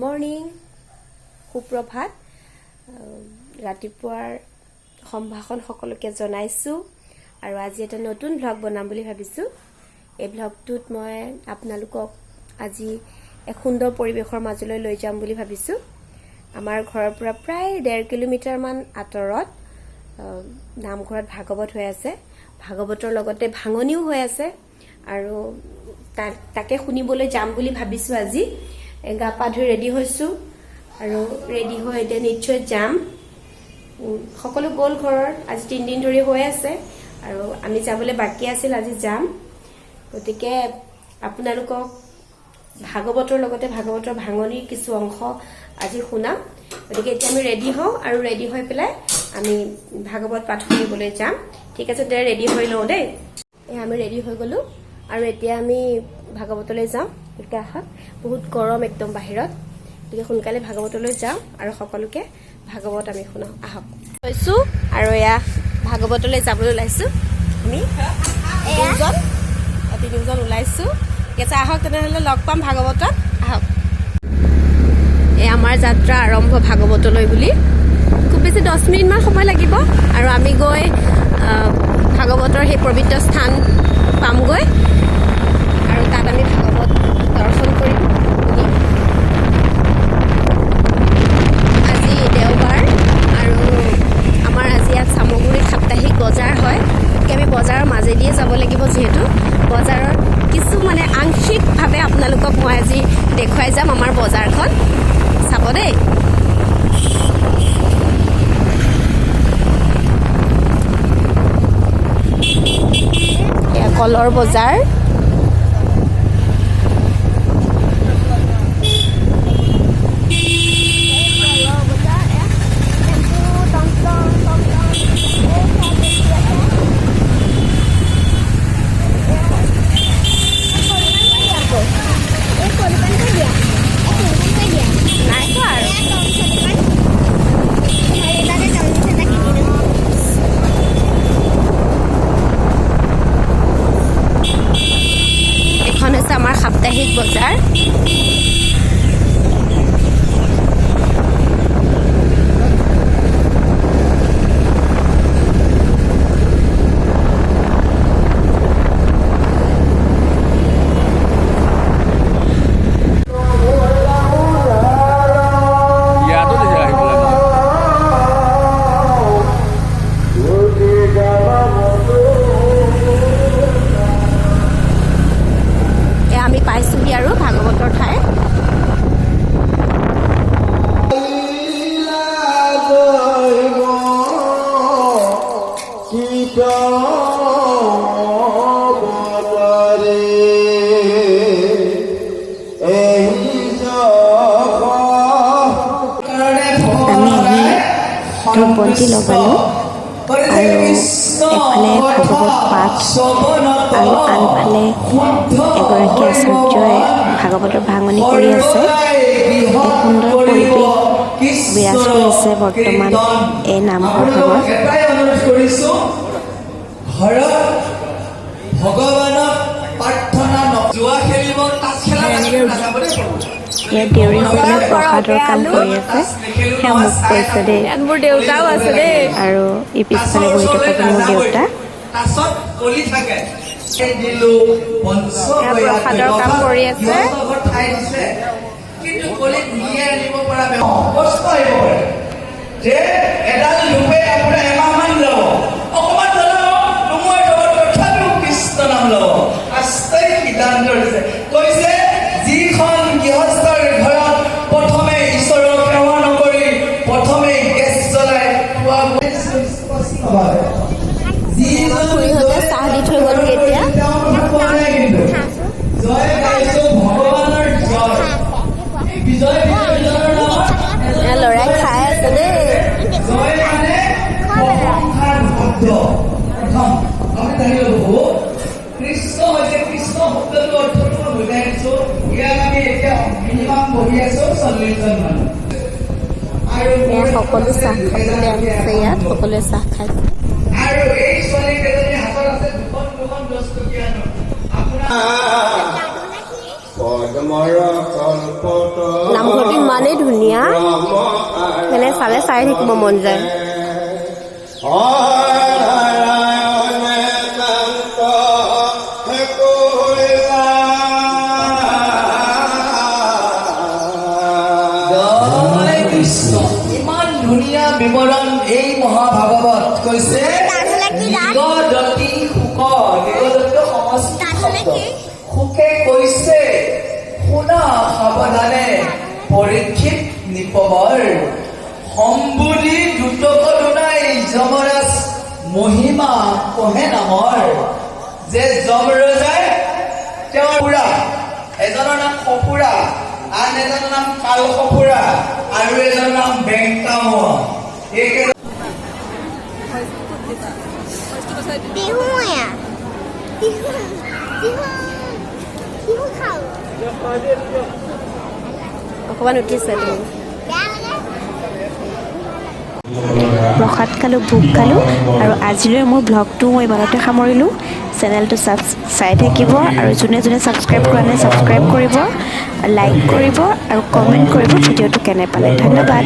Morning সুপ্ৰভাত ৰাতিপুৱাৰ সম্ভাষণ সকলোকে জনাইছো আৰু আজি এটা নতুন ব্লগ বনাম বুলি ভাবিছো এই ব্লগটোত মই আপোনালোকক আজি এক সুন্দৰ পৰিবেশৰ মাজলৈ লৈ যাম বুলি ভাবিছো আমাৰ ঘৰৰ পৰা প্ৰায় 1.5 কিলোমিটাৰ মান আঁতৰত নামঘৰত ভাগৱত হৈ আছে ভাগৱতৰ লগতে ভাঙনিও হৈ আছে আৰু তাকে শুনিবলৈ যাম বুলি ভাবিছো আজি গা পা ধুই ৰেডি হৈছো আৰু ৰেডি হৈ এতিয়া নিশ্চয় যাম সকলো গ'ল ঘৰৰ আজি 3 দিন ধৰি হৈ আছে আৰু আমি যাবলৈ বাকি আছিল আজি যাম গতিকে আপোনালোকক ভাগৱতৰ লগতে ভাগৱতৰ ভাঙনিৰ কিছু অংশ আজি শুনাম গতিকে এতিয়া আমি ৰেডি হওঁ আৰু ৰেডি হৈ পেলাই আমি ভাগৱত পাঠ কৰিবলৈ যাম ঠিক আছে দে ৰেডি হৈ লওঁ দেই আমি ৰেডি হৈ গলো আৰু এতিয়া আমি ভাগৱতলৈ যাম গতিকে আহক বহুত গৰম একদম বাহিৰত গতিকে সোনকালে ভাগৱতলৈ যাম আৰু সকলোকে ভাগৱত আমি শুনাম আহক হৈছো আৰু এয়া ভাগৱতলৈ যাবলৈ ওলাইছো আমি তিনিজন ওলাইছো ঠিক আছে আহক তেনেহ'লে লগ পাম ভাগৱতত আহক এই আমাৰ যাত্ৰা আৰম্ভ ভাগৱতলৈ বুলি খুব বেছি 10 মিনিটমান সময় লাগিব আৰু আমি গৈ ভাগৱতৰ সেই পবিত্ৰ স্থান পামগৈ আৰু তাত আমি ভাগৱত দৰ্শন কৰিম আজি দেওবাৰ আৰু আমাৰ আজি ইয়াত চামগুৰিত সাপ্তাহিক বজাৰ হয় গতিকে আমি বজাৰৰ মাজেদিয়ে যাব লাগিব যিহেতু বজাৰৰ কিছু মানে আংশিকভাৱে আপোনালোকক মই আজি দেখুৱাই যাম আমাৰ বজাৰখন চাব দেই কলৰ বজাৰ আমাৰ সাপ্তাহিক বজাৰ আৰু ভাগৱতৰ ঠাই বন্তি লগালো আৰু এফালে ভাগৱত পাঠ আৰু আনফালে এগৰাকী আচাৰ্যই ভাগৱতৰ ভাঙনি কৰি আছে এক সুন্দৰ পৰিৱেশ বিৰাজ কৰিছে বৰ্তমান এই নামঘৰখনত ইয়াত দেউৰীসকলে প্ৰসাদৰ কাম কৰি আছে সেয়া মোক কৈছে দেই মোৰ দেউতাও আছে দেই আৰু এই পিছফালে বহি থকাটো মোৰ দেউতা প্ৰসাদৰ কাম কৰি আছে যিখন গৃহস্থৰ ঘৰত প্ৰথমে ঈশ্বৰক সেৱা নকৰি প্ৰথমে গেছ জ্বলাই চাহ দি থৈ গ'ল এতিয়া জয় গাইছো ভগৱানৰ জয় বিজয় ল'ৰাই খাই আছে দেই জয় মানে প্ৰশংসাৰ শব্দ প্ৰথম আমি জানি ল'ব কৃষ্ণ হৈছে কৃষ্ণ শব্দটো অৰ্থটো মই বুজাই দিছো ইয়াত আমি এতিয়া মিনিমাম বহি আছো 40 জন মানুহ আৰু সকলো চাহ খাবলৈ আহিছে ইয়াত সকলোৱে চাহ খাইছে আৰু এই ছোৱালী কেইজনী হাতত আছে দুখন 10 টকীয়া নোট আপোনাৰ নামঘৰটো ইমানেই ধুনীয়া মানে চালে চাই থাকিব মন যায়। জয় কৃষ্ণ। ইমান ধুনীয়া বিৱৰণ এই মহাভাগৱত কৈছে। দিগদতী শুক, দিগদতী সমস্ত শব্দ। শুকে কৈছে শুনা সাৱধানে পৰীক্ষিত নিপবৰ, সম্বুধি দুটক দুনাই যমৰাজ মহিমা কহে নামৰ। যে যমৰজাই তেওঁৰ পুৰা, এজনৰ নাম সপুৰা, আন এজনৰ নাম কাল সপুৰা, আৰু এজনৰ নাম বেংকামোৱা। এইকেইজন বিহু খাওঁ অকণমান উঠিছে তুমি। বেয়া লাগে। প্ৰসাদ খালোঁ, ভোগ খালোঁ, আৰু আজিলৈ মোৰ ব্লগটো মই ইমানতে সামৰিলোঁ। চেনেলটো চাই থাকিব, আৰু যোনে যোনে ছাবস্ক্ৰাইব কৰা নাই ছাবস্ক্ৰাইব কৰিব, লাইক কৰিব আৰু কমেণ্ট কৰিব ভিডিঅ'টো কেনে পালে। ধন্যবাদ।